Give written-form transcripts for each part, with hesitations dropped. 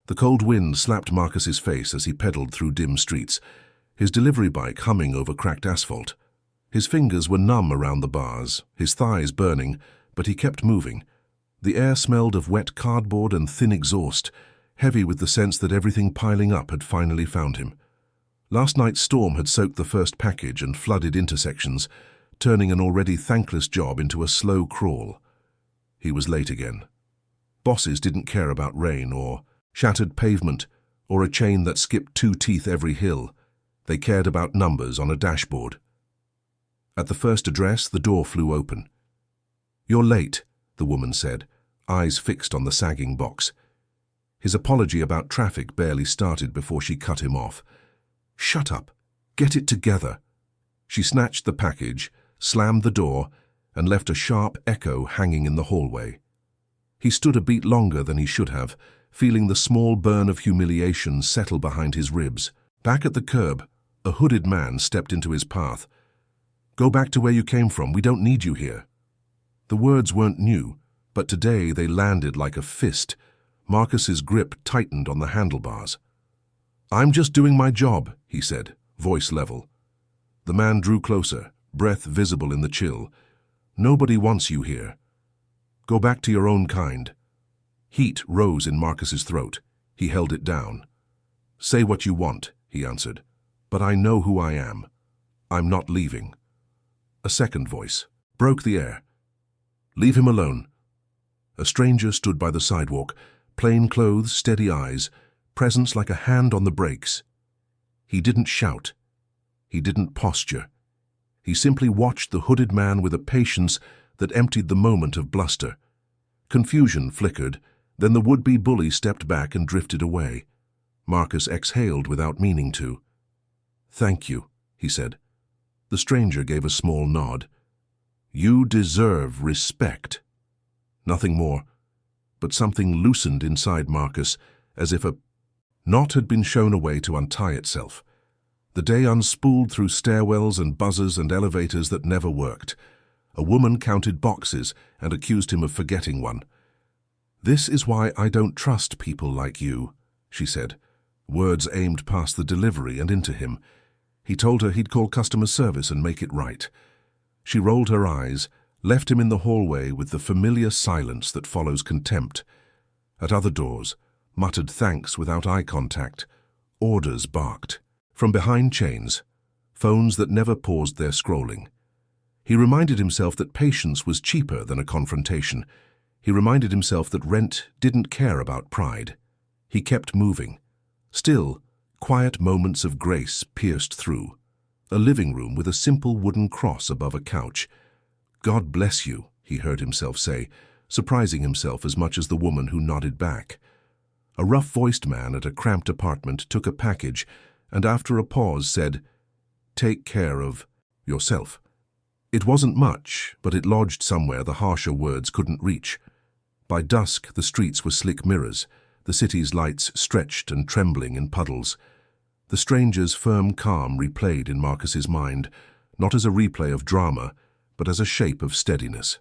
The cold wind slapped Marcus's face as he pedaled through dim streets, his delivery bike humming over cracked asphalt. His fingers were numb around the bars, his thighs burning, but he kept moving. The air smelled of wet cardboard and thin exhaust, heavy with the sense that everything piling up had finally found him. Last night's storm had soaked the first package and flooded intersections, turning an already thankless job into a slow crawl. He was late again. Bosses didn't care about rain or shattered pavement or a chain that skipped 2 teeth every hill. They cared about numbers on a dashboard. At the first address, the door flew open. "You're late," the woman said, eyes fixed on the sagging box. His apology about traffic barely started before she cut him off. "Shut up. Get it together." She snatched the package, slammed the door, and left a sharp echo hanging in the hallway. He stood a beat longer than he should have, feeling the small burn of humiliation settle behind his ribs. Back at the curb, a hooded man stepped into his path. "Go back to where you came from. We don't need you here." The words weren't new, but today they landed like a fist. Marcus's grip tightened on the handlebars. "I'm just doing my job," he said, voice level. The man drew closer, breath visible in the chill. "Nobody wants you here. Go back to your own kind." Heat rose in Marcus's throat. He held it down. "Say what you want," he answered, "but I know who I am. I'm not leaving." A second voice broke the air. "Leave him alone." A stranger stood by the sidewalk, plain clothes, steady eyes, presence like a hand on the brakes. He didn't shout. He didn't posture. He simply watched the hooded man with a patience that emptied the moment of bluster. Confusion flickered, then the would-be bully stepped back and drifted away. Marcus exhaled without meaning to. "Thank you," he said. The stranger gave a small nod. "You deserve respect." Nothing more, but something loosened inside Marcus, as if a knot had been shown a way to untie itself. The day unspooled through stairwells and buzzers and elevators that never worked. A woman counted boxes and accused him of forgetting one. "This is why I don't trust people like you," she said, words aimed past the delivery and into him. He told her he'd call customer service and make it right. She rolled her eyes, left him in the hallway with the familiar silence that follows contempt. At other doors, muttered thanks without eye contact. Orders barked. From behind chains, phones that never paused their scrolling. He reminded himself that patience was cheaper than a confrontation. He reminded himself that rent didn't care about pride. He kept moving. Still, quiet moments of grace pierced through. A living room with a simple wooden cross above a couch. "God bless you," he heard himself say, surprising himself as much as the woman who nodded back. A rough-voiced man at a cramped apartment took a package and after a pause said, "Take care of yourself." It wasn't much, but it lodged somewhere the harsher words couldn't reach. By dusk, the streets were slick mirrors, the city's lights stretched and trembling in puddles. The stranger's firm calm replayed in Marcus's mind, not as a replay of drama, but as a shape of steadiness.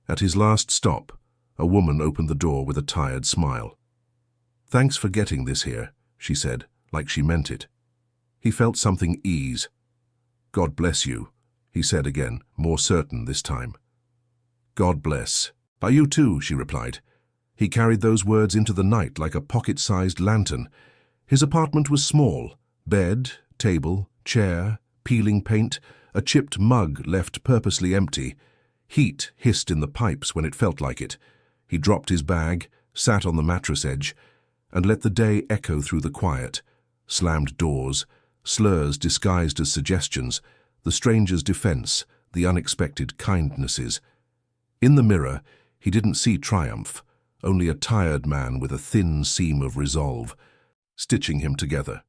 At his last stop, a woman opened the door with a tired smile. "Thanks for getting this here," she said, like she meant it. He felt something ease. "God bless you," he said again, more certain this time. "God bless. By you too," she replied. He carried those words into the night like a pocket-sized lantern. His apartment was small. Bed, table, chair, peeling paint, a chipped mug left purposely empty. Heat hissed in the pipes when it felt like it. He dropped his bag, sat on the mattress edge, and let the day echo through the quiet. Slammed doors, slurs disguised as suggestions, the stranger's defense, the unexpected kindnesses. In the mirror, he didn't see triumph, only a tired man with a thin seam of resolve, stitching him together.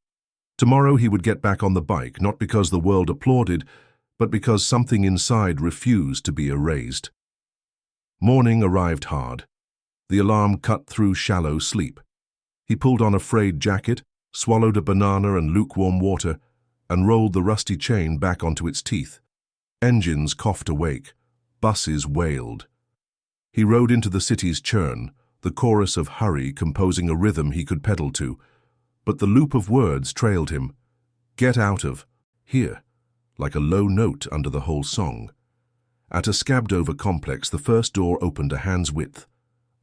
Tomorrow he would get back on the bike, not because the world applauded, but because something inside refused to be erased. Morning arrived hard. The alarm cut through shallow sleep. He pulled on a frayed jacket, swallowed a banana and lukewarm water, and rolled the rusty chain back onto its teeth. Engines coughed awake. Buses wailed. He rode into the city's churn, the chorus of hurry composing a rhythm he could pedal to, but the loop of words trailed him. Get out of here, like a low note under the whole song. At a scabbed-over complex, the first door opened a hand's width.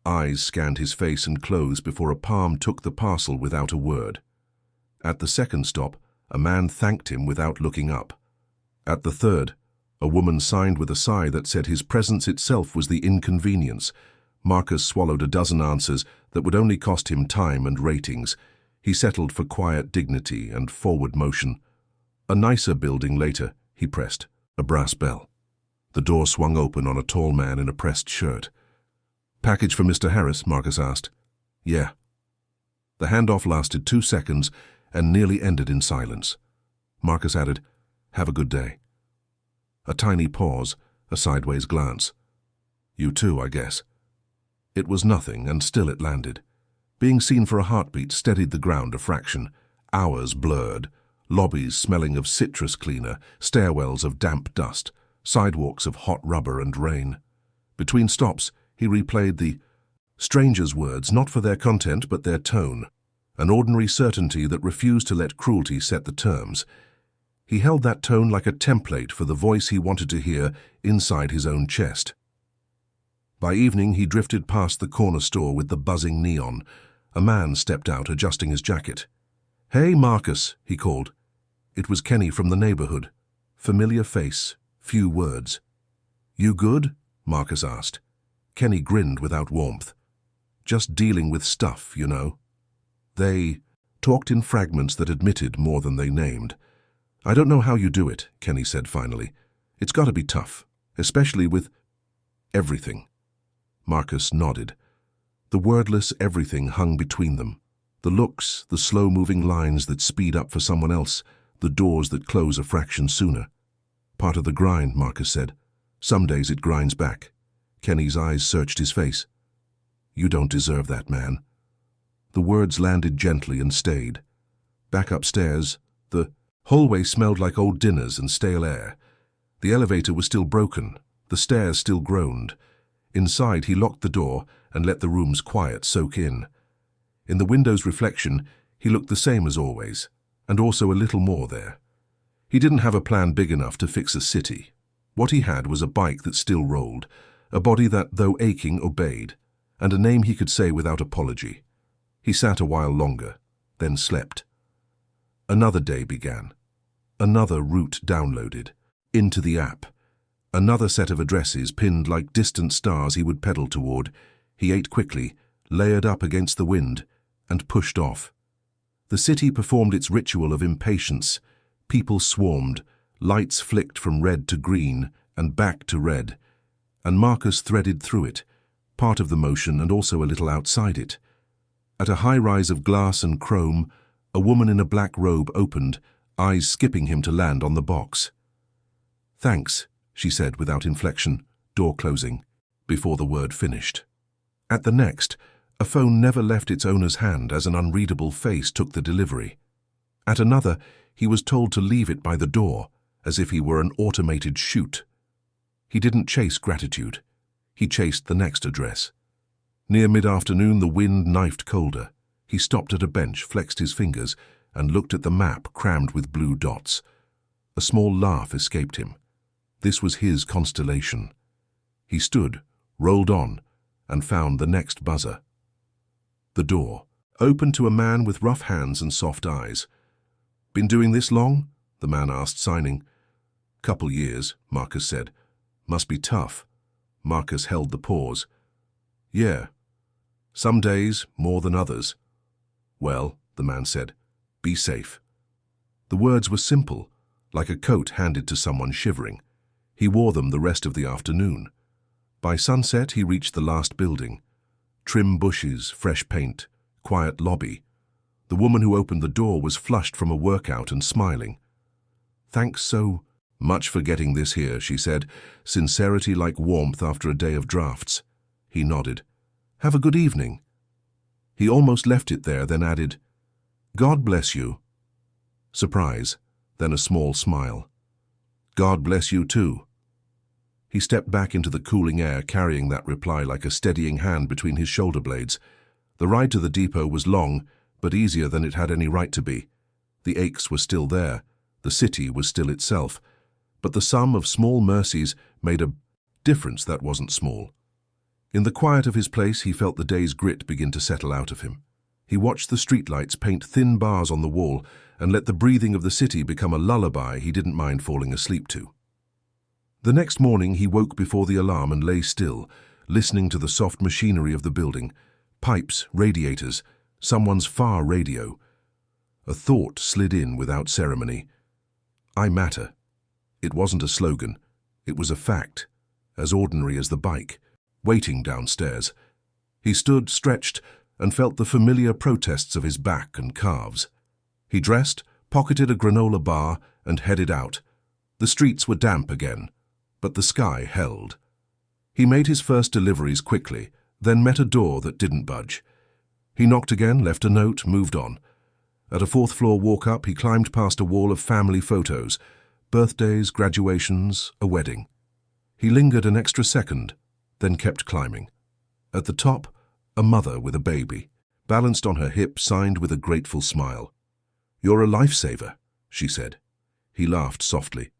Eyes scanned his face and clothes before a palm took the parcel without a word. At the second stop, a man thanked him without looking up. At the third, a woman signed with a sigh that said his presence itself was the inconvenience. Marcus swallowed a dozen answers that would only cost him time and ratings. He settled for quiet dignity and forward motion. A nicer building later, he pressed a brass bell. The door swung open on a tall man in a pressed shirt. Package for Mr. Harris, Marcus asked. Yeah. The handoff lasted 2 seconds and nearly ended in silence. Marcus added, Have a good day. A tiny pause, a sideways glance. You too, I guess. It was nothing, and still it landed. Being seen for a heartbeat steadied the ground a fraction. Hours blurred. Lobbies smelling of citrus cleaner, stairwells of damp dust, sidewalks of hot rubber and rain. Between stops, he replayed the strangers' words, not for their content but their tone, an ordinary certainty that refused to let cruelty set the terms. He held that tone like a template for the voice he wanted to hear inside his own chest. By evening, he drifted past the corner store with the buzzing neon. A man stepped out, adjusting his jacket. Hey, Marcus, he called. It was Kenny from the neighborhood. Familiar face, few words. You good? Marcus asked. Kenny grinned without warmth. Just dealing with stuff, you know. They talked in fragments that admitted more than they named. I don't know how you do it, Kenny said finally. It's got to be tough, especially with everything. Marcus nodded. The wordless everything hung between them. The looks, the slow-moving lines that speed up for someone else, the doors that close a fraction sooner. Part of the grind, Marcus said. Some days it grinds back. Kenny's eyes searched his face. You don't deserve that, man. The words landed gently and stayed. Back upstairs, the hallway smelled like old dinners and stale air. The elevator was still broken. The stairs still groaned. Inside, he locked the door and let the room's quiet soak in. In the window's reflection, he looked the same as always, and also a little more there. He didn't have a plan big enough to fix a city. What he had was a bike that still rolled, a body that, though aching, obeyed, and a name he could say without apology. He sat a while longer, then slept. Another day began. Another route downloaded, into the app. Another set of addresses pinned like distant stars he would pedal toward. He ate quickly, layered up against the wind, and pushed off. The city performed its ritual of impatience. People swarmed, lights flicked from red to green and back to red, and Marcus threaded through it, part of the motion and also a little outside it. At a high rise of glass and chrome, a woman in a black robe opened, eyes skipping him to land on the box. Thanks, she said without inflection, door closing, before the word finished. At the next, a phone never left its owner's hand as an unreadable face took the delivery. At another, he was told to leave it by the door, as if he were an automated chute. He didn't chase gratitude. He chased the next address. Near mid-afternoon, the wind knifed colder. He stopped at a bench, flexed his fingers, and looked at the map crammed with blue dots. A small laugh escaped him. This was his constellation. He stood, rolled on, and found the next buzzer. The door opened to a man with rough hands and soft eyes. Been doing this long? The man asked, signing. Couple years, Marcus said. Must be tough. Marcus held the pause. Yeah. Some days more than others. Well, the man said, be safe. The words were simple, like a coat handed to someone shivering. He wore them the rest of the afternoon. By sunset, he reached the last building. Trim bushes, fresh paint, quiet lobby. The woman who opened the door was flushed from a workout and smiling. Thanks so much for getting this here, she said, sincerity like warmth after a day of drafts. He nodded. Have a good evening. He almost left it there, then added, God bless you. Surprise, then a small smile. God bless you too. He stepped back into the cooling air, carrying that reply like a steadying hand between his shoulder blades. The ride to the depot was long, but easier than it had any right to be. The aches were still there. The city was still itself. But the sum of small mercies made a difference that wasn't small. In the quiet of his place, he felt the day's grit begin to settle out of him. He watched the streetlights paint thin bars on the wall and let the breathing of the city become a lullaby he didn't mind falling asleep to. The next morning, he woke before the alarm and lay still, listening to the soft machinery of the building. Pipes, radiators, someone's far radio. A thought slid in without ceremony. I matter. It wasn't a slogan. It was a fact, as ordinary as the bike, waiting downstairs. He stood, stretched, and felt the familiar protests of his back and calves. He dressed, pocketed a granola bar, and headed out. The streets were damp again, but the sky held. He made his first deliveries quickly, then met a door that didn't budge. He knocked again, left a note, moved on. At a fourth-floor walk-up, he climbed past a wall of family photos, birthdays, graduations, a wedding. He lingered an extra second, then kept climbing. At the top, a mother with a baby, balanced on her hip, signed with a grateful smile. "You're a lifesaver," she said. He laughed softly.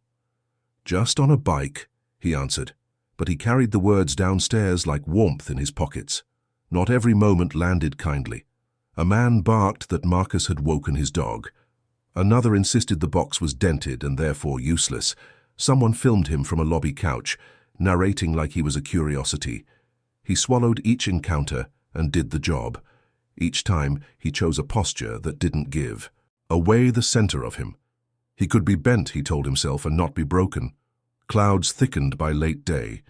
"Just on a bike," he answered, but he carried the words downstairs like warmth in his pockets. Not every moment landed kindly. A man barked that Marcus had woken his dog. Another insisted the box was dented and therefore useless. Someone filmed him from a lobby couch, narrating like he was a curiosity. He swallowed each encounter and did the job. Each time he chose a posture that didn't give. Away the center of him. He could be bent, he told himself, and not be broken. Clouds thickened by late day.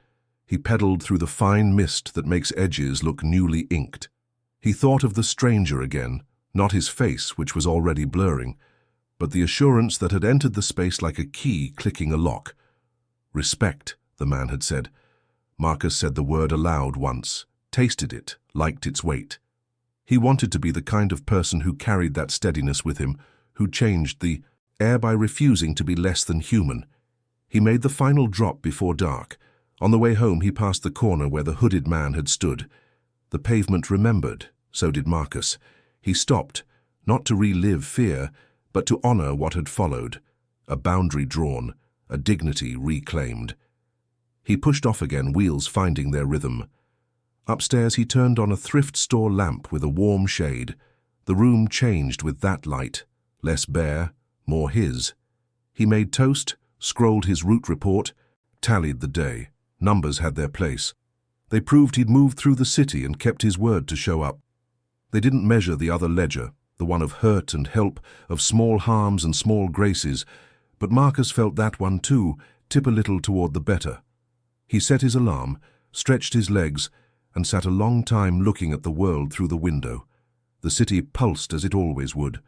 He pedaled through the fine mist that makes edges look newly inked. He thought of the stranger again, not his face, which was already blurring, but the assurance that had entered the space like a key clicking a lock. "Respect," the man had said. Marcus said the word aloud once, tasted it, liked its weight. He wanted to be the kind of person who carried that steadiness with him, who changed the air by refusing to be less than human. He made the final drop before dark. On the way home, he passed the corner where the hooded man had stood. The pavement remembered, so did Marcus. He stopped, not to relive fear, but to honor what had followed, a boundary drawn, a dignity reclaimed. He pushed off again, wheels finding their rhythm. Upstairs, he turned on a thrift store lamp with a warm shade. The room changed with that light, less bare, more his. He made toast, scrolled his route report, tallied the day. Numbers had their place. They proved he'd moved through the city and kept his word to show up. They didn't measure the other ledger, the one of hurt and help, of small harms and small graces, but Marcus felt that one too tip a little toward the better. He set his alarm, stretched his legs, and sat a long time looking at the world through the window. The city pulsed as it always would.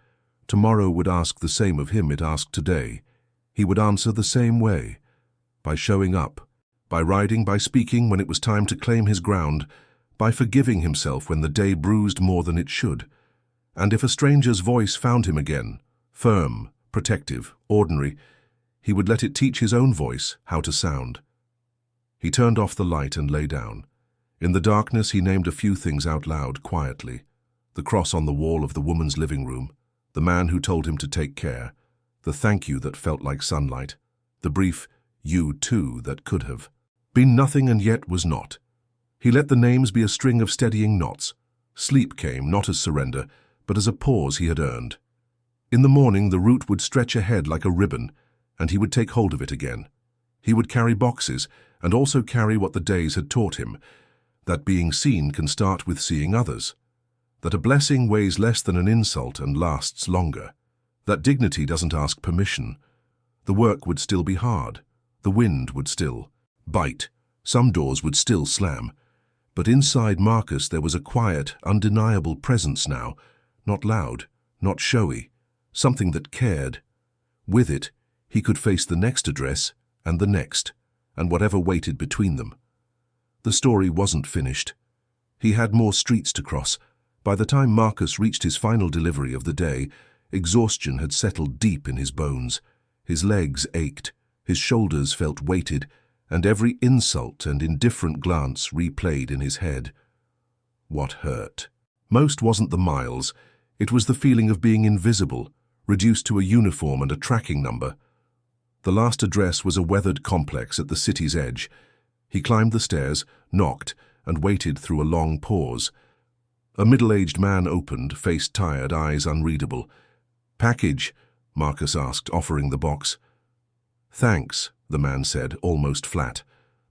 Tomorrow would ask the same of him it asked today. He would answer the same way, by showing up, by riding, by speaking when it was time to claim his ground, by forgiving himself when the day bruised more than it should. And if a stranger's voice found him again, firm, protective, ordinary, he would let it teach his own voice how to sound. He turned off the light and lay down. In the darkness, he named a few things out loud, quietly. The cross on the wall of the woman's living room, the man who told him to take care, the thank you that felt like sunlight, the brief you too that could have been nothing and yet was not. He let the names be a string of steadying knots. Sleep came not as surrender, but as a pause he had earned. In the morning, the route would stretch ahead like a ribbon, and he would take hold of it again. He would carry boxes, and also carry what the days had taught him, that being seen can start with seeing others, that a blessing weighs less than an insult and lasts longer, that dignity doesn't ask permission. The work would still be hard, the wind would still bite, some doors would still slam, but inside Marcus there was a quiet, undeniable presence now, not loud, not showy, something that cared. With it, he could face the next address and the next, and whatever waited between them. The story wasn't finished. He had more streets to cross. By the time Marcus reached his final delivery of the day, exhaustion had settled deep in his bones. His legs ached, his shoulders felt weighted, and every insult and indifferent glance replayed in his head. What hurt? Most wasn't the miles. It was the feeling of being invisible, reduced to a uniform and a tracking number. The last address was a weathered complex at the city's edge. He climbed the stairs, knocked, and waited through a long pause. A middle-aged man opened, face tired, eyes unreadable. "Package?" Marcus asked, offering the box. "Thanks," the man said, almost flat.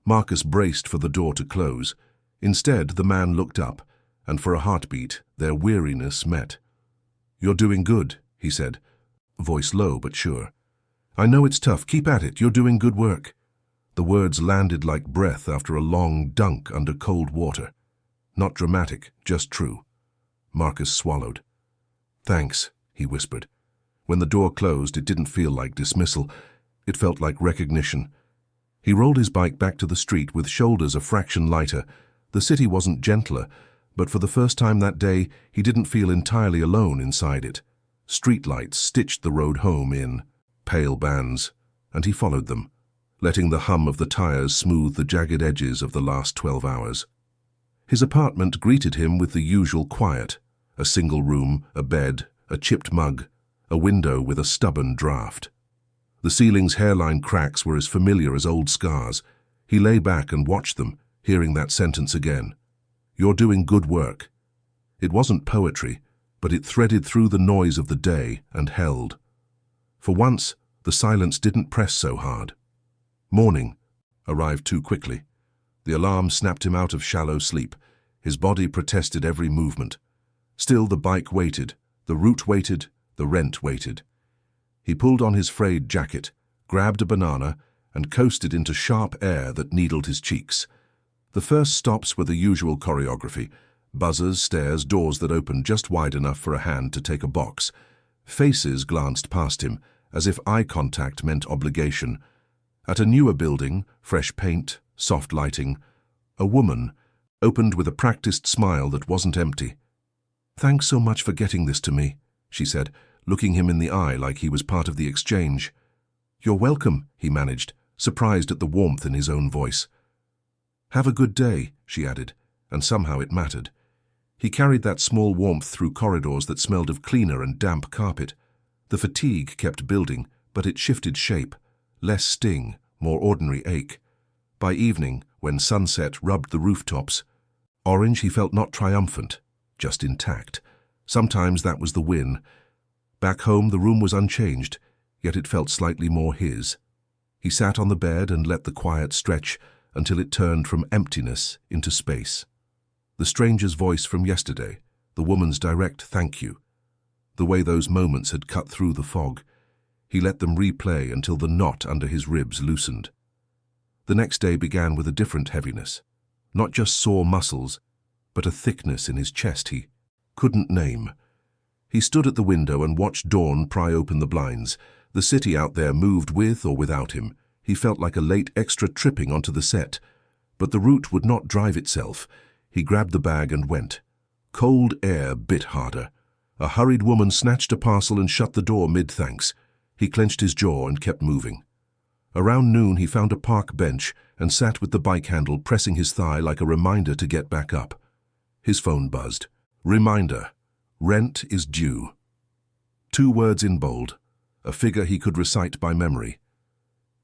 Marcus braced for the door to close. Instead, the man looked up, and for a heartbeat, their weariness met. "You're doing good," he said, voice low but sure. "I know it's tough. Keep at it. You're doing good work." The words landed like breath after a long dunk under cold water. Not dramatic, just true. Marcus swallowed. "Thanks," he whispered. When the door closed, it didn't feel like dismissal. It felt like recognition. He rolled his bike back to the street with shoulders a fraction lighter. The city wasn't gentler, but for the first time that day, he didn't feel entirely alone inside it. Streetlights stitched the road home in pale bands, and he followed them, letting the hum of the tires smooth the jagged edges of the last 12 hours. His apartment greeted him with the usual quiet: a single room, a bed, a chipped mug, a window with a stubborn draft. The ceiling's hairline cracks were as familiar as old scars. He lay back and watched them, hearing that sentence again. "You're doing good work." It wasn't poetry, but it threaded through the noise of the day and held. For once, the silence didn't press so hard. Morning arrived too quickly. The alarm snapped him out of shallow sleep. His body protested every movement. Still, the bike waited, the route waited, the rent waited. He pulled on his frayed jacket, grabbed a banana, and coasted into sharp air that needled his cheeks. The first stops were the usual choreography: buzzers, stairs, doors that opened just wide enough for a hand to take a box. Faces glanced past him, as if eye contact meant obligation. At a newer building, fresh paint, soft lighting, a woman opened with a practiced smile that wasn't empty. "Thanks so much for getting this to me," she said, looking him in the eye like he was part of the exchange. "You're welcome," he managed, surprised at the warmth in his own voice. "Have a good day," she added, and somehow it mattered. He carried that small warmth through corridors that smelled of cleaner and damp carpet. The fatigue kept building, but it shifted shape. Less sting, more ordinary ache. By evening, when sunset rubbed the rooftops, orange, he felt not triumphant, just intact. Sometimes that was the win. Back home, the room was unchanged, yet it felt slightly more his. He sat on the bed and let the quiet stretch until it turned from emptiness into space. The stranger's voice from yesterday, the woman's direct thank you. The way those moments had cut through the fog. He let them replay until the knot under his ribs loosened. The next day began with a different heaviness. Not just sore muscles, but a thickness in his chest he couldn't name. He stood at the window and watched dawn pry open the blinds. The city out there moved with or without him. He felt like a late extra tripping onto the set. But the route would not drive itself. He grabbed the bag and went. Cold air bit harder. A hurried woman snatched a parcel and shut the door mid-thanks. He clenched his jaw and kept moving. Around noon, he found a park bench and sat with the bike handle pressing his thigh like a reminder to get back up. His phone buzzed. Reminder. Rent is due. 2 words in bold, a figure he could recite by memory.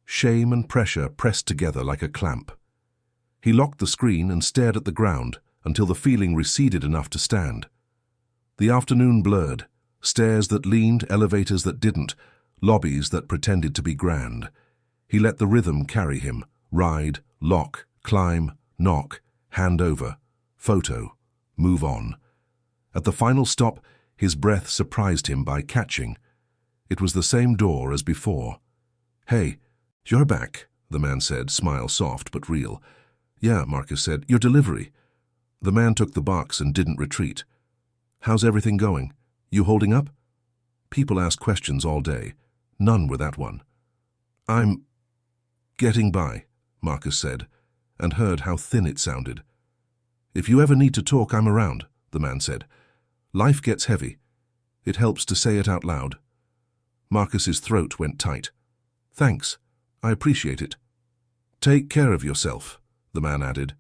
Shame and pressure pressed together like a clamp. He locked the screen and stared at the ground until the feeling receded enough to stand. The afternoon blurred. Stairs that leaned, elevators that didn't, lobbies that pretended to be grand. He let the rhythm carry him. Ride, lock, climb, knock, hand over, photo, move on. At the final stop, his breath surprised him by catching. It was the same door as before. "Hey, you're back," the man said, smile soft but real. "Yeah," Marcus said, "your delivery." The man took the box and didn't retreat. "How's everything going? You holding up?" People ask questions all day. None were that one. "I'm getting by," Marcus said, and heard how thin it sounded. "If you ever need to talk, I'm around," the man said. "Life gets heavy. It helps to say it out loud." Marcus's throat went tight. "Thanks. I appreciate it." Take care of yourself, the man added,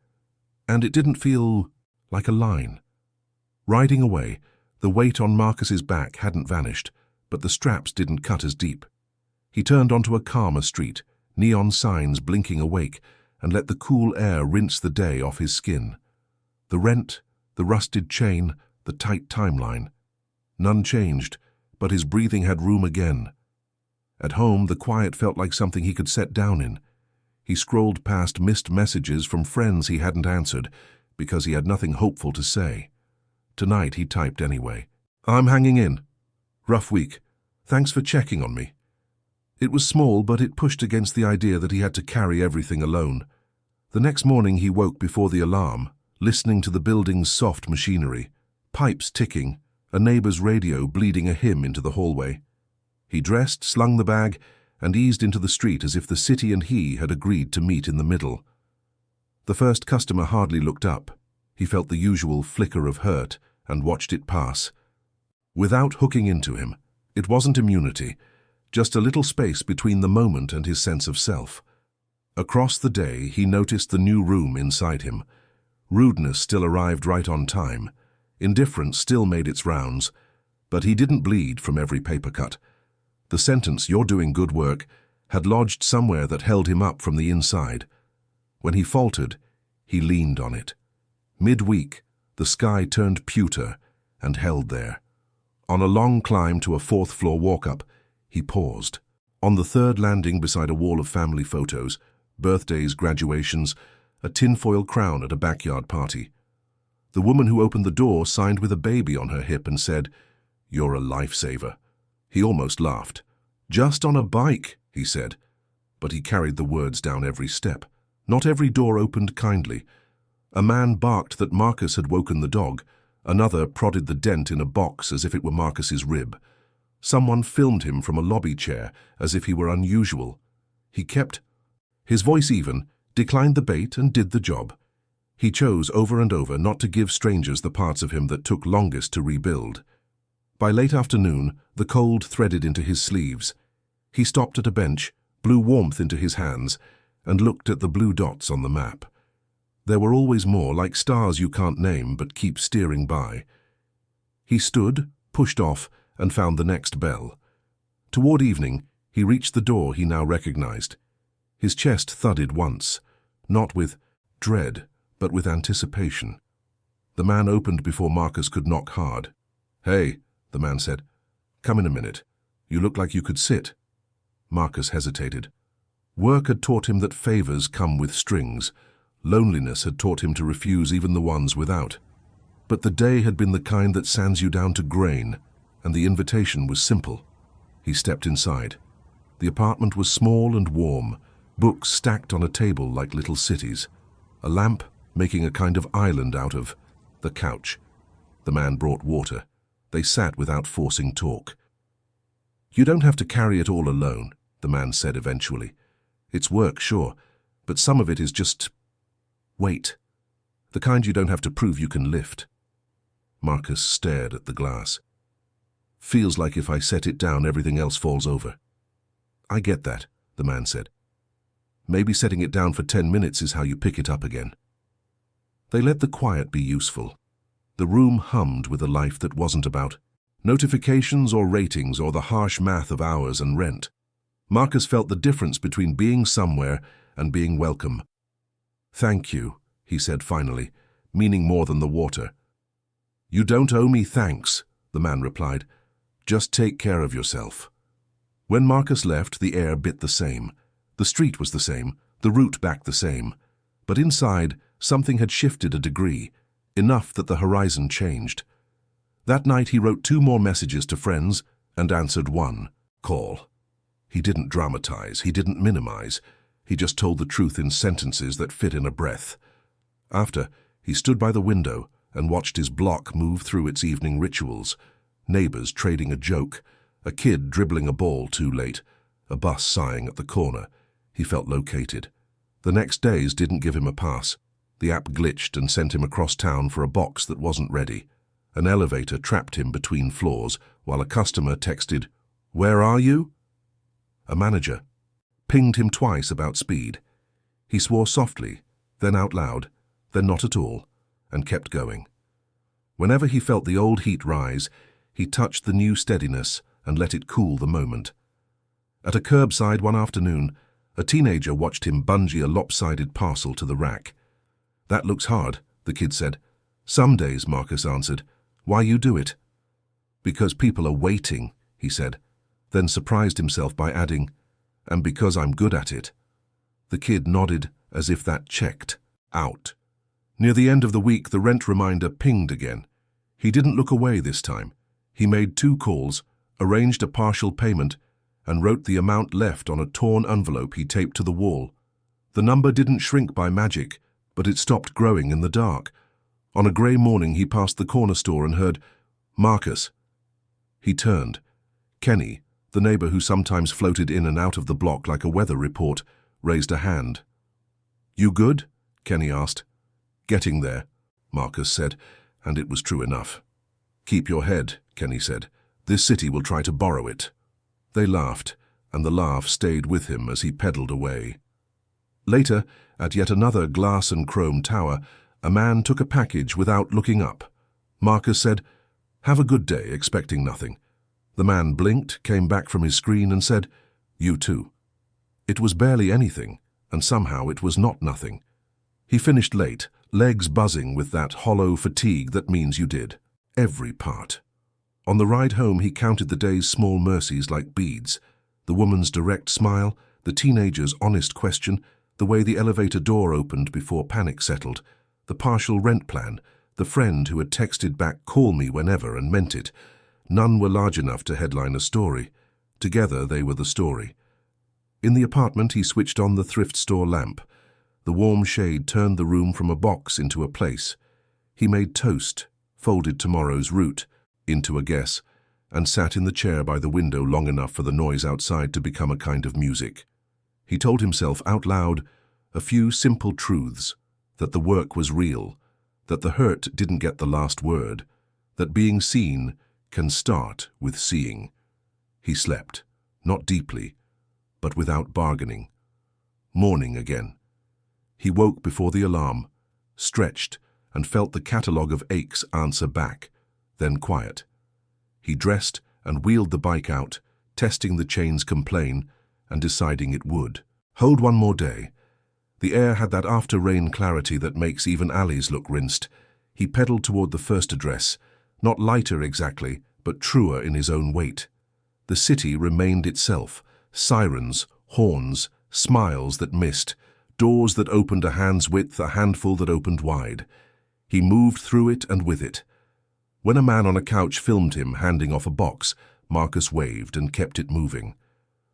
and it didn't feel like a line. Riding away, the weight on Marcus's back hadn't vanished, but the straps didn't cut as deep. He turned onto a calmer street, neon signs blinking awake, and let the cool air rinse the day off his skin. The rent, the rusted chain, the tight timeline. None changed, but his breathing had room again. At home, the quiet felt like something he could set down in. He scrolled past missed messages from friends he hadn't answered because he had nothing hopeful to say. Tonight he typed anyway. I'm hanging in. Rough week. Thanks for checking on me. It was small, but it pushed against the idea that he had to carry everything alone. The next morning he woke before the alarm, listening to the building's soft machinery, pipes ticking, a neighbor's radio bleeding a hymn into the hallway. He dressed, slung the bag, and eased into the street as if the city and he had agreed to meet in the middle. The first customer hardly looked up. He felt the usual flicker of hurt and watched it pass. Without hooking into him, it wasn't immunity, just a little space between the moment and his sense of self. Across the day, he noticed the new room inside him. Rudeness still arrived right on time. Indifference still made its rounds, but he didn't bleed from every paper cut. The sentence, "You're doing good work," had lodged somewhere that held him up from the inside. When he faltered, he leaned on it. Midweek, the sky turned pewter and held there. On a long climb to a fourth-floor walk-up, he paused. On the third landing beside a wall of family photos, birthdays, graduations, a tinfoil crown at a backyard party. The woman who opened the door signed with a baby on her hip and said, "You're a lifesaver." He almost laughed. "Just on a bike," he said. But he carried the words down every step. Not every door opened kindly. A man barked that Marcus had woken the dog. Another prodded the dent in a box as if it were Marcus's rib. Someone filmed him from a lobby chair as if he were unusual. He kept his voice even, declined the bait and did the job. He chose over and over not to give strangers the parts of him that took longest to rebuild. By late afternoon, the cold threaded into his sleeves. He stopped at a bench, blew warmth into his hands, and looked at the blue dots on the map. There were always more, like stars you can't name but keep steering by. He stood, pushed off, and found the next bell. Toward evening, he reached the door he now recognized. His chest thudded once, not with dread, but with anticipation. The man opened before Marcus could knock hard. "Hey," the man said. "Come in a minute. You look like you could sit." Marcus hesitated. Work had taught him that favors come with strings. Loneliness had taught him to refuse even the ones without. But the day had been the kind that sands you down to grain, and the invitation was simple. He stepped inside. The apartment was small and warm, books stacked on a table like little cities, a lamp making a kind of island out of the couch. The man brought water. They sat without forcing talk. "You don't have to carry it all alone," the man said eventually. "It's work, sure, but some of it is just weight. The kind you don't have to prove you can lift." Marcus stared at the glass. "Feels like if I set it down, everything else falls over." "I get that," the man said. "Maybe setting it down for 10 minutes is how you pick it up again." They let the quiet be useful. The room hummed with a life that wasn't about notifications or ratings or the harsh math of hours and rent. Marcus felt the difference between being somewhere and being welcome. "Thank you," he said finally, meaning more than the water. "You don't owe me thanks," the man replied. "Just take care of yourself." When Marcus left, the air bit the same. The street was the same, the route back the same. But inside, something had shifted a degree, enough that the horizon changed. That night he wrote 2 more messages to friends and answered one call. He didn't dramatize, he didn't minimize. He just told the truth in sentences that fit in a breath. After, he stood by the window and watched his block move through its evening rituals. Neighbors trading a joke, a kid dribbling a ball too late, a bus sighing at the corner. He felt located. The next days didn't give him a pass. The app glitched and sent him across town for a box that wasn't ready. An elevator trapped him between floors while a customer texted, "Where are you?" A manager pinged him twice about speed. He swore softly, then out loud, then not at all, and kept going. Whenever he felt the old heat rise, he touched the new steadiness and let it cool the moment. At a curbside one afternoon, a teenager watched him bungee a lopsided parcel to the rack. "That looks hard," the kid said. "Some days," Marcus answered. "Why you do it?" "Because people are waiting," he said, then surprised himself by adding, "and because I'm good at it." The kid nodded as if that checked out. Near the end of the week, the rent reminder pinged again. He didn't look away this time. He made 2 calls, arranged a partial payment, and wrote the amount left on a torn envelope he taped to the wall. The number didn't shrink by magic, but it stopped growing in the dark. On a grey morning, he passed the corner store and heard, "Marcus." He turned. Kenny, the neighbor who sometimes floated in and out of the block like a weather report, raised a hand. "You good?" Kenny asked. "Getting there," Marcus said, and it was true enough. "Keep your head," Kenny said. "This city will try to borrow it." They laughed, and the laugh stayed with him as he pedaled away. Later, at yet another glass and chrome tower, a man took a package without looking up. Marcus said, "Have a good day," expecting nothing. The man blinked, came back from his screen and said, "You too." It was barely anything, and somehow it was not nothing. He finished late, legs buzzing with that hollow fatigue that means you did every part. On the ride home, he counted the day's small mercies like beads: the woman's direct smile, the teenager's honest question, the way the elevator door opened before panic settled, the partial rent plan, the friend who had texted back, "Call me whenever," and meant it. None were large enough to headline a story. Together they were the story. In the apartment, he switched on the thrift store lamp. The warm shade turned the room from a box into a place. He made toast, folded tomorrow's route into a guess, and sat in the chair by the window long enough for the noise outside to become a kind of music. He told himself out loud a few simple truths: that the work was real, that the hurt didn't get the last word, that being seen can start with seeing. He slept, not deeply, but without bargaining. Morning again. He woke before the alarm, stretched, and felt the catalogue of aches answer back, then quiet. He dressed and wheeled the bike out, testing the chain's complain and deciding it would. Hold one more day. The air had that after-rain clarity that makes even alleys look rinsed. He pedaled toward the first address, not lighter exactly, but truer in his own weight. The city remained itself: sirens, horns, smiles that missed, doors that opened a hand's width, a handful that opened wide. He moved through it and with it. When a man on a couch filmed him handing off a box, Marcus waved and kept it moving.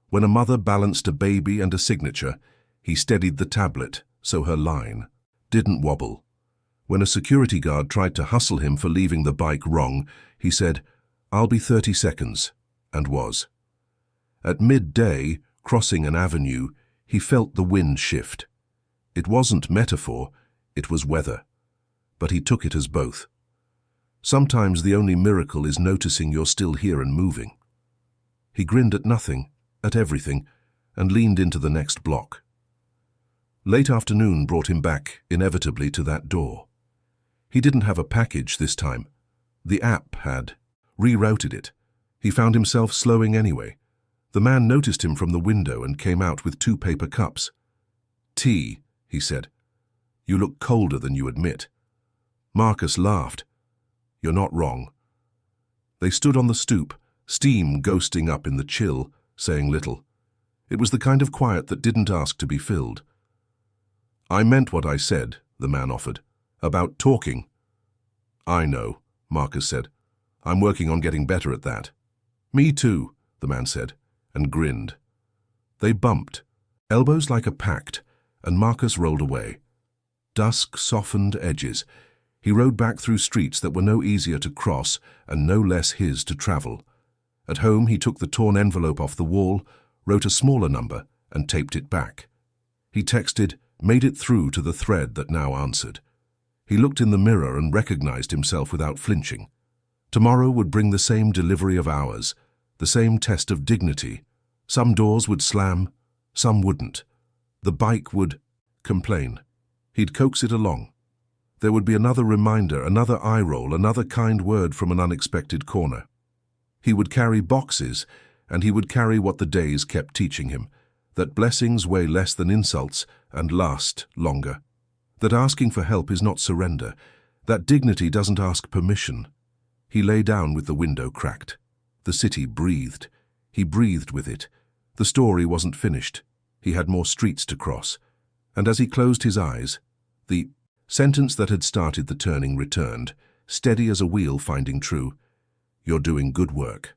When a mother balanced a baby and a signature, he steadied the tablet so her line didn't wobble. When a security guard tried to hustle him for leaving the bike wrong, he said, "I'll be 30 seconds, and was. At midday, crossing an avenue, he felt the wind shift. It wasn't metaphor, it was weather. But he took it as both. Sometimes the only miracle is noticing you're still here and moving. He grinned at nothing, at everything, and leaned into the next block. Late afternoon brought him back, inevitably, to that door. He didn't have a package this time. The app had rerouted it. He found himself slowing anyway. The man noticed him from the window and came out with 2 paper cups. "Tea," he said. "You look colder than you admit." Marcus laughed. "You're not wrong." They stood on the stoop, steam ghosting up in the chill, saying little. It was the kind of quiet that didn't ask to be filled. "I meant what I said," the man offered. "About talking." "I know," Marcus said. "I'm working on getting better at that." "Me too," the man said, and grinned. They bumped, elbows like a pact, and Marcus rolled away. Dusk softened edges. He rode back through streets that were no easier to cross and no less his to travel. At home, he took the torn envelope off the wall, wrote a smaller number, and taped it back. He texted, made it through to the thread that now answered. He looked in the mirror and recognized himself without flinching. Tomorrow would bring the same delivery of hours, the same test of dignity. Some doors would slam, some wouldn't. The bike would complain. He'd coax it along. There would be another reminder, another eye roll, another kind word from an unexpected corner. He would carry boxes, and he would carry what the days kept teaching him, that blessings weigh less than insults and last longer, that asking for help is not surrender, that dignity doesn't ask permission. He lay down with the window cracked. The city breathed. He breathed with it. The story wasn't finished. He had more streets to cross. And as he closed his eyes, the sentence that had started the turning returned, steady as a wheel finding true. You're doing good work.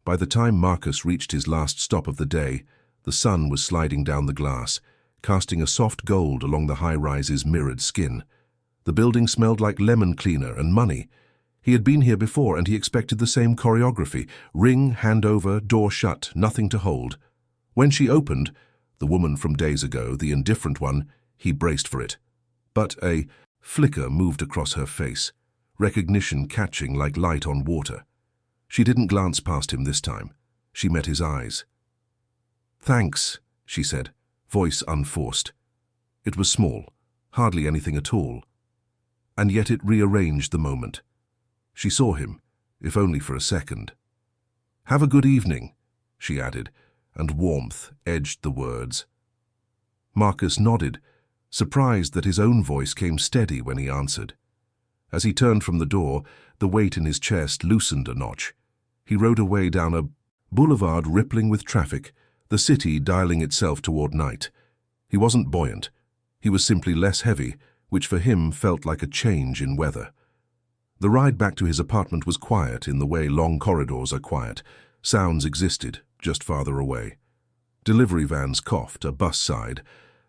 By the time Marcus reached his last stop of the day, the sun was sliding down the glass, casting a soft gold along the high-rise's mirrored skin. The building smelled like lemon cleaner and money. He had been here before and he expected the same choreography. Ring, hand over, door shut, nothing to hold. When she opened, the woman from days ago, the indifferent one, he braced for it. But a flicker moved across her face, recognition catching like light on water. She didn't glance past him this time. She met his eyes. "Thanks," she said, voice unforced. It was small, hardly anything at all. And yet it rearranged the moment. She saw him, if only for a second. "Have a good evening," she added, and warmth edged the words. Marcus nodded, surprised that his own voice came steady when he answered. As he turned from the door, the weight in his chest loosened a notch. He rode away down a boulevard rippling with traffic, the city dialing itself toward night. He wasn't buoyant. He was simply less heavy, which for him felt like a change in weather. The ride back to his apartment was quiet in the way long corridors are quiet. Sounds existed, just farther away. Delivery vans coughed, a bus sighed,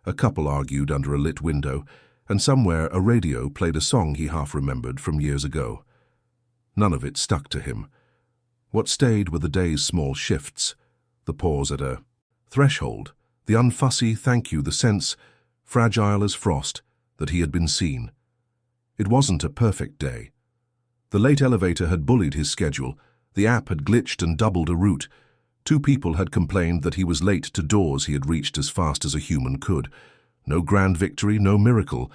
a couple argued under a lit window, and somewhere a radio played a song he half remembered from years ago. None of it stuck to him. What stayed were the day's small shifts, the pause at a threshold, the unfussy thank you, the sense, fragile as frost, that he had been seen. It wasn't a perfect day. The late elevator had bullied his schedule, the app had glitched and doubled a route. 2 people had complained that he was late to doors he had reached as fast as a human could. No grand victory, no miracle,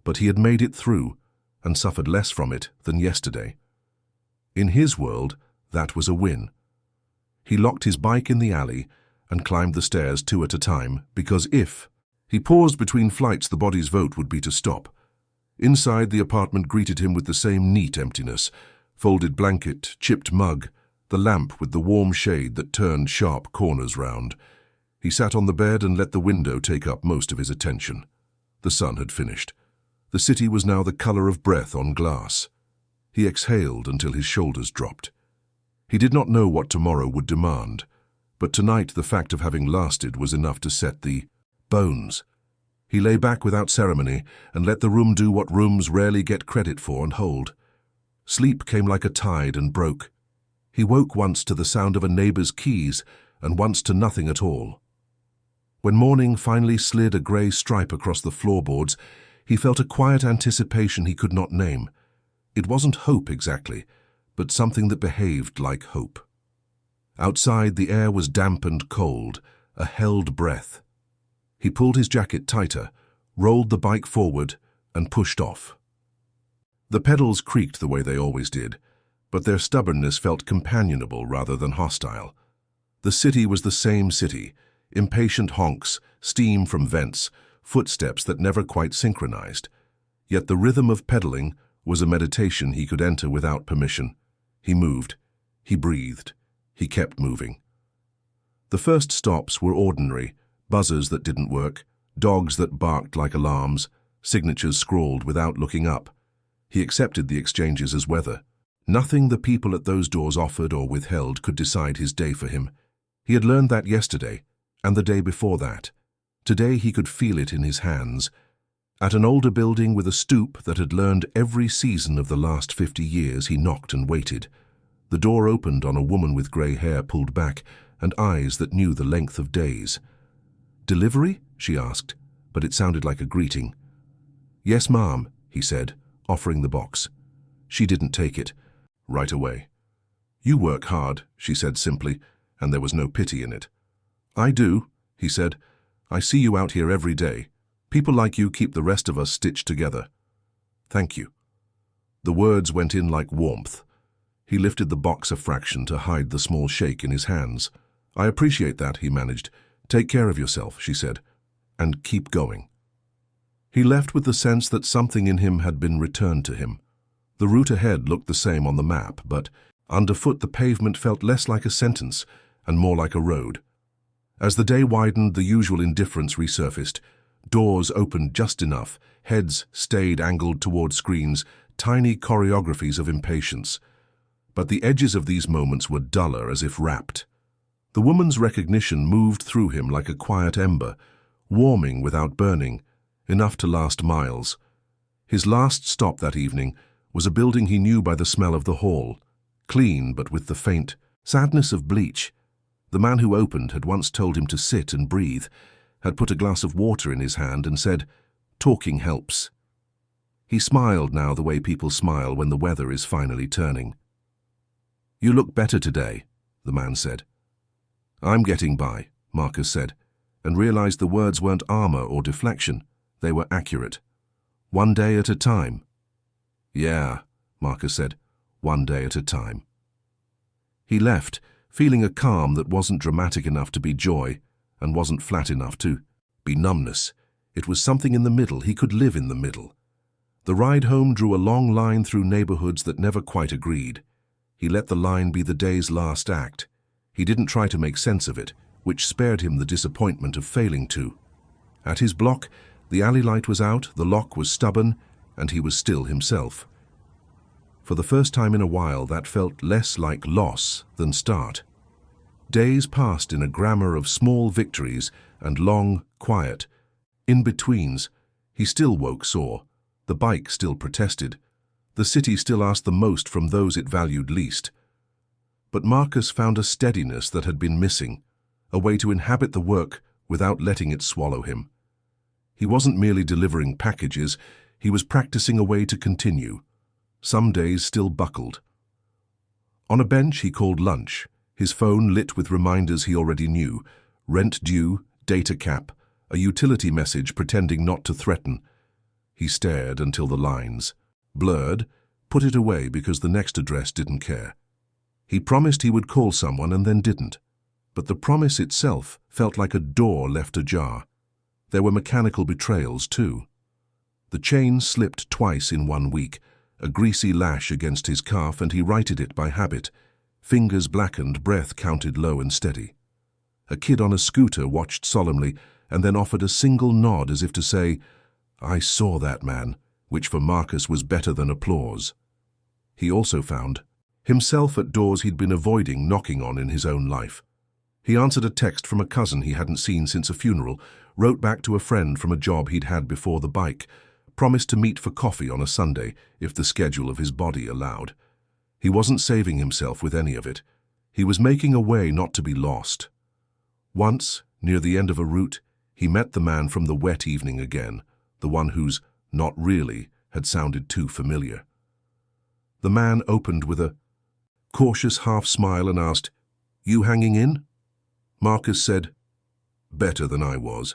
but he had made it through, and suffered less from it than yesterday. In his world, that was a win. He locked his bike in the alley and climbed the stairs 2 at a time, because if he paused between flights, the body's vote would be to stop. Inside, the apartment greeted him with the same neat emptiness, folded blanket, chipped mug, the lamp with the warm shade that turned sharp corners round. He sat on the bed and let the window take up most of his attention. The sun had finished. The city was now the color of breath on glass. He exhaled until his shoulders dropped. He did not know what tomorrow would demand, but tonight the fact of having lasted was enough to set the bones. He lay back without ceremony and let the room do what rooms rarely get credit for and hold. Sleep came like a tide and broke. He woke once to the sound of a neighbor's keys and once to nothing at all. When morning finally slid a grey stripe across the floorboards, he felt a quiet anticipation he could not name. It wasn't hope exactly, but something that behaved like hope. Outside, the air was damp and cold, a held breath. He pulled his jacket tighter, rolled the bike forward, and pushed off. The pedals creaked the way they always did, but their stubbornness felt companionable rather than hostile. The city was the same city, impatient honks, steam from vents, footsteps that never quite synchronized. Yet the rhythm of pedaling was a meditation he could enter without permission. He moved. He breathed. He kept moving. The first stops were ordinary, buzzers that didn't work, dogs that barked like alarms, signatures scrawled without looking up. He accepted the exchanges as weather. Nothing the people at those doors offered or withheld could decide his day for him. He had learned that yesterday, and the day before that. Today he could feel it in his hands. At an older building with a stoop that had learned every season of the last 50 years, he knocked and waited. The door opened on a woman with grey hair pulled back and eyes that knew the length of days. "Delivery?" she asked, but it sounded like a greeting. "Yes, ma'am," he said, offering the box. She didn't take it. Right away. "You work hard," she said simply, and there was no pity in it. "I do," he said. "I see you out here every day. People like you keep the rest of us stitched together. Thank you. The words went in like warmth. He lifted the box a fraction to hide the small shake in his hands. I appreciate that, he managed. Take care of yourself, she said, and keep going. He left with the sense that something in him had been returned to him. The route ahead looked the same on the map, but underfoot the pavement felt less like a sentence and more like a road. As the day widened, the usual indifference resurfaced. Doors opened just enough, heads stayed angled toward screens, tiny choreographies of impatience. But the edges of these moments were duller, as if wrapped. The woman's recognition moved through him like a quiet ember, warming without burning, enough to last miles. His last stop that evening was a building he knew by the smell of the hall, clean but with the faint sadness of bleach. The man who opened had once told him to sit and breathe, had put a glass of water in his hand and said, "Talking helps." He smiled now the way people smile when the weather is finally turning. "You look better today," the man said. "I'm getting by," Marcus said, and realized the words weren't armor or deflection. They were accurate. "One day at a time." "Yeah," Marcus said, "one day at a time." He left, feeling a calm that wasn't dramatic enough to be joy and wasn't flat enough to be numbness. It was something in the middle. He could live in the middle. The ride home drew a long line through neighborhoods that never quite agreed. He let the line be the day's last act. He didn't try to make sense of it, which spared him the disappointment of failing to. At his block, the alley light was out, the lock was stubborn, and he was still himself. For the first time in a while, that felt less like loss than start. Days passed in a grammar of small victories and long, quiet in-betweens. He still woke sore. The bike still protested. The city still asked the most from those it valued least. But Marcus found a steadiness that had been missing, a way to inhabit the work without letting it swallow him. He wasn't merely delivering packages, he was practicing a way to continue. Some days still buckled. On a bench he called lunch, his phone lit with reminders he already knew: rent due, data cap, a utility message pretending not to threaten. He stared until the lines blurred, put it away because the next address didn't care. He promised he would call someone and then didn't. But the promise itself felt like a door left ajar. There were mechanical betrayals too. The chain slipped twice in 1 week, a greasy lash against his calf, and he righted it by habit. Fingers blackened, breath counted low and steady. A kid on a scooter watched solemnly and then offered a single nod as if to say, "I saw that man," which for Marcus was better than applause. He also found himself at doors he'd been avoiding knocking on in his own life. He answered a text from a cousin he hadn't seen since a funeral, wrote back to a friend from a job he'd had before the bike, promised to meet for coffee on a Sunday if the schedule of his body allowed. He wasn't saving himself with any of it. He was making a way not to be lost. Once, near the end of a route, he met the man from the wet evening again, the one whose "not really" had sounded too familiar. The man opened with a cautious half-smile and asked, "You hanging in?" Marcus said, "Better than I was."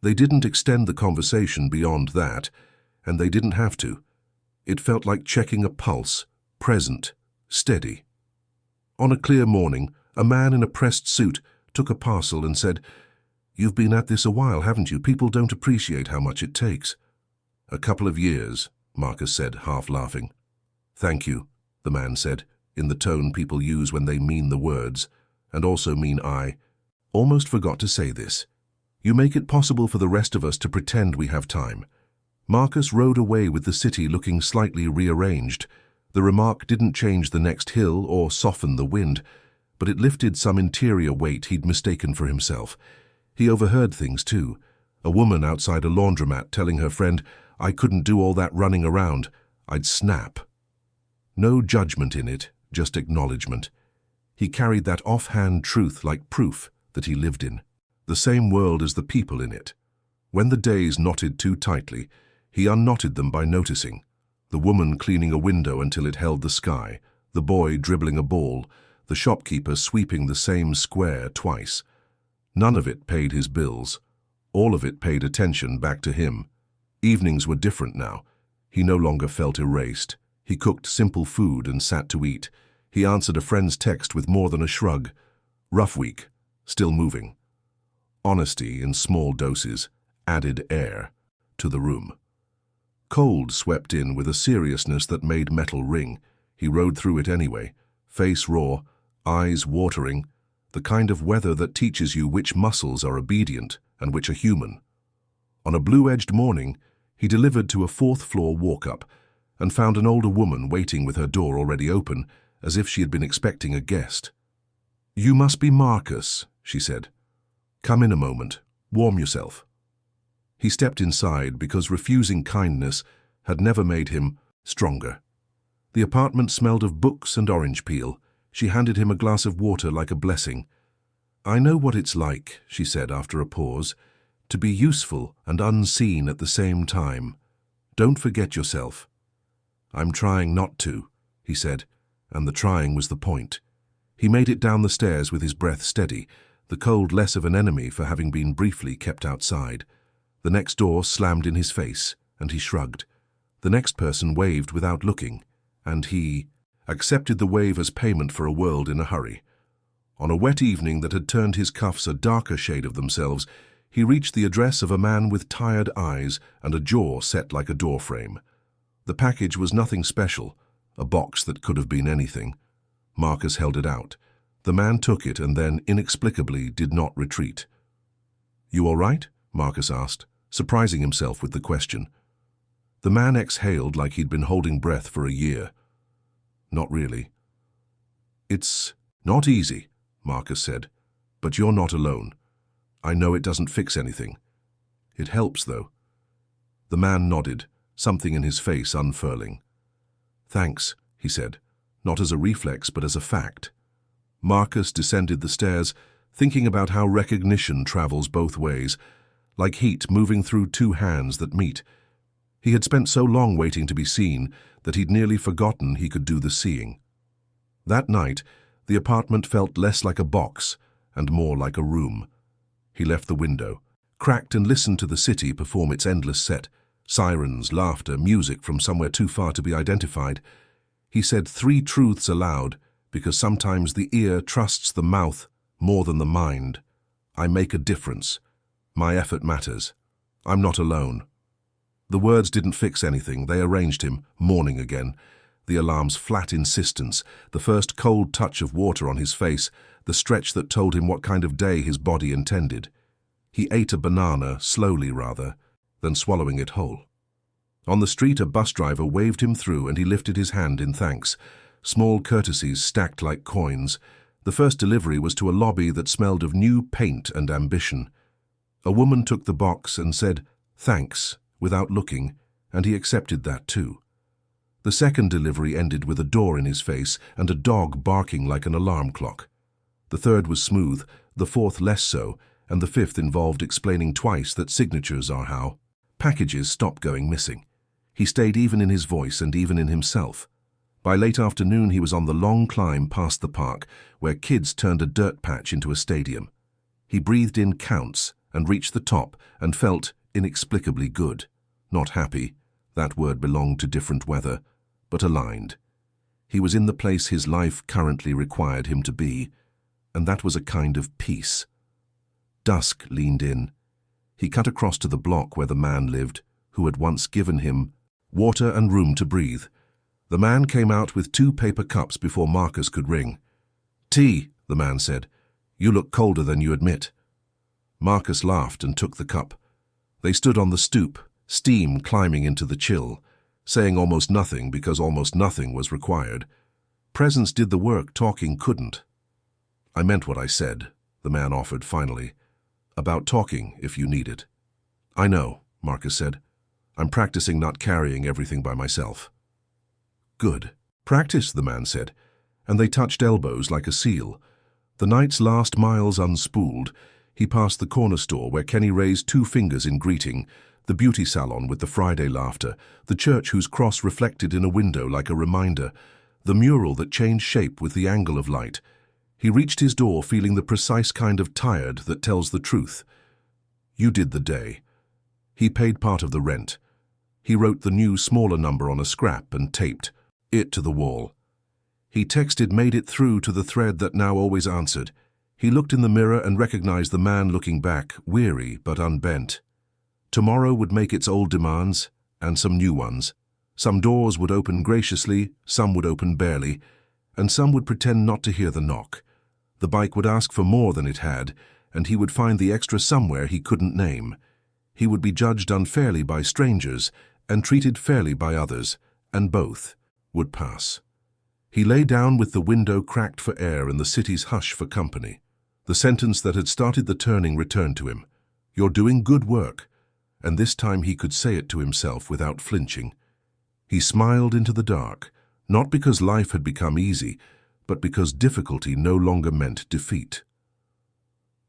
They didn't extend the conversation beyond that, and they didn't have to. It felt like checking a pulse, present, steady. On a clear morning, a man in a pressed suit took a parcel and said, "You've been at this a while, haven't you? People don't appreciate how much it takes." "A couple of years," Marcus said, half laughing. "Thank you," the man said, in the tone people use when they mean the words, and also mean I almost forgot to say this. "You make it possible for the rest of us to pretend we have time." Marcus rode away with the city looking slightly rearranged. The remark didn't change the next hill or soften the wind, but it lifted some interior weight he'd mistaken for himself. He overheard things too. A woman outside a laundromat telling her friend, "I couldn't do all that running around. I'd snap." No judgment in it, just acknowledgement. He carried that offhand truth like proof that he lived in, the same world as the people in it. When the days knotted too tightly, he unknotted them by noticing. The woman cleaning a window until it held the sky, the boy dribbling a ball, the shopkeeper sweeping the same square twice. None of it paid his bills. All of it paid attention back to him. Evenings were different now. He no longer felt erased. He cooked simple food and sat to eat. He answered a friend's text with more than a shrug. Rough week, still moving. Honesty in small doses added air to the room. Cold swept in with a seriousness that made metal ring. He rode through it anyway, face raw, eyes watering, the kind of weather that teaches you which muscles are obedient and which are human. On a blue-edged morning, he delivered to a fourth-floor walk-up and found an older woman waiting with her door already open, as if she had been expecting a guest. "You must be Marcus," she said. "Come in a moment. Warm yourself." He stepped inside because refusing kindness had never made him stronger. The apartment smelled of books and orange peel. She handed him a glass of water like a blessing. "I know what it's like," she said after a pause, "to be useful and unseen at the same time. Don't forget yourself." "I'm trying not to," he said, and the trying was the point. He made it down the stairs with his breath steady, the cold less of an enemy for having been briefly kept outside. The next door slammed in his face, and he shrugged. The next person waved without looking, and he accepted the wave as payment for a world in a hurry. On a wet evening that had turned his cuffs a darker shade of themselves, he reached the address of a man with tired eyes and a jaw set like a doorframe. The package was nothing special, a box that could have been anything. Marcus held it out. The man took it and then, inexplicably, did not retreat. "You all right?" Marcus asked, surprising himself with the question. The man exhaled like he'd been holding breath for a year. "Not really." "It's not easy," Marcus said, "but you're not alone. I know it doesn't fix anything. It helps, though." The man nodded, something in his face unfurling. "Thanks," he said, not as a reflex but as a fact. Marcus descended the stairs, thinking about how recognition travels both ways, like heat moving through two hands that meet. He had spent so long waiting to be seen that he'd nearly forgotten he could do the seeing. That night, the apartment felt less like a box and more like a room. He left the window, cracked and listened to the city perform its endless set, sirens, laughter, music from somewhere too far to be identified. He said 3 truths aloud, because sometimes the ear trusts the mouth more than the mind. "I make a difference. My effort matters. I'm not alone." The words didn't fix anything. They arranged him, morning again. The alarm's flat insistence, the first cold touch of water on his face, the stretch that told him what kind of day his body intended. He ate a banana, slowly rather, than swallowing it whole. On the street, a bus driver waved him through and he lifted his hand in thanks. Small courtesies stacked like coins. The first delivery was to a lobby that smelled of new paint and ambition. A woman took the box and said, "Thanks," without looking, and he accepted that too. The second delivery ended with a door in his face and a dog barking like an alarm clock. The third was smooth, the fourth less so, and the fifth involved explaining twice that signatures are how packages stop going missing. He stayed even in his voice and even in himself. By late afternoon he was on the long climb past the park, where kids turned a dirt patch into a stadium. He breathed in counts and reached the top and felt inexplicably good. Not happy, that word belonged to different weather, but aligned. He was in the place his life currently required him to be, and that was a kind of peace. Dusk leaned in. He cut across to the block where the man lived, who had once given him water and room to breathe. The man came out with 2 paper cups before Marcus could ring. "Tea," the man said. "You look colder than you admit." Marcus laughed and took the cup. They stood on the stoop, steam climbing into the chill, saying almost nothing because almost nothing was required. Presence did the work talking couldn't. "I meant what I said," the man offered finally. "About talking, if you need it." "I know," Marcus said. "I'm practicing not carrying everything by myself." "Good. Practice," the man said, and they touched elbows like a seal. The night's last miles unspooled, he passed the corner store where Kenny raised 2 fingers in greeting, the beauty salon with the Friday laughter, the church whose cross reflected in a window like a reminder, the mural that changed shape with the angle of light. He reached his door feeling the precise kind of tired that tells the truth. You did the day. He paid part of the rent. He wrote the new, smaller number on a scrap and taped it to the wall. He texted "made it through" to the thread that now always answered. He looked in the mirror and recognized the man looking back, weary but unbent. Tomorrow would make its old demands, and some new ones. Some doors would open graciously, some would open barely, and some would pretend not to hear the knock. The bike would ask for more than it had, and he would find the extra somewhere he couldn't name. He would be judged unfairly by strangers and treated fairly by others, and both would pass. He lay down with the window cracked for air and the city's hush for company. The sentence that had started the turning returned to him. "You're doing good work," and this time he could say it to himself without flinching. He smiled into the dark, not because life had become easy, but because difficulty no longer meant defeat.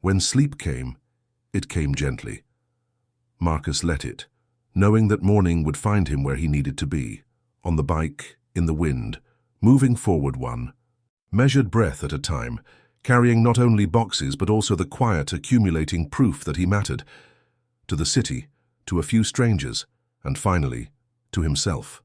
When sleep came, it came gently. Marcus let it, knowing that morning would find him where he needed to be, on the bike, in the wind, moving forward one measured breath at a time, carrying not only boxes but also the quiet, accumulating proof that he mattered, to the city, to a few strangers, and finally, to himself.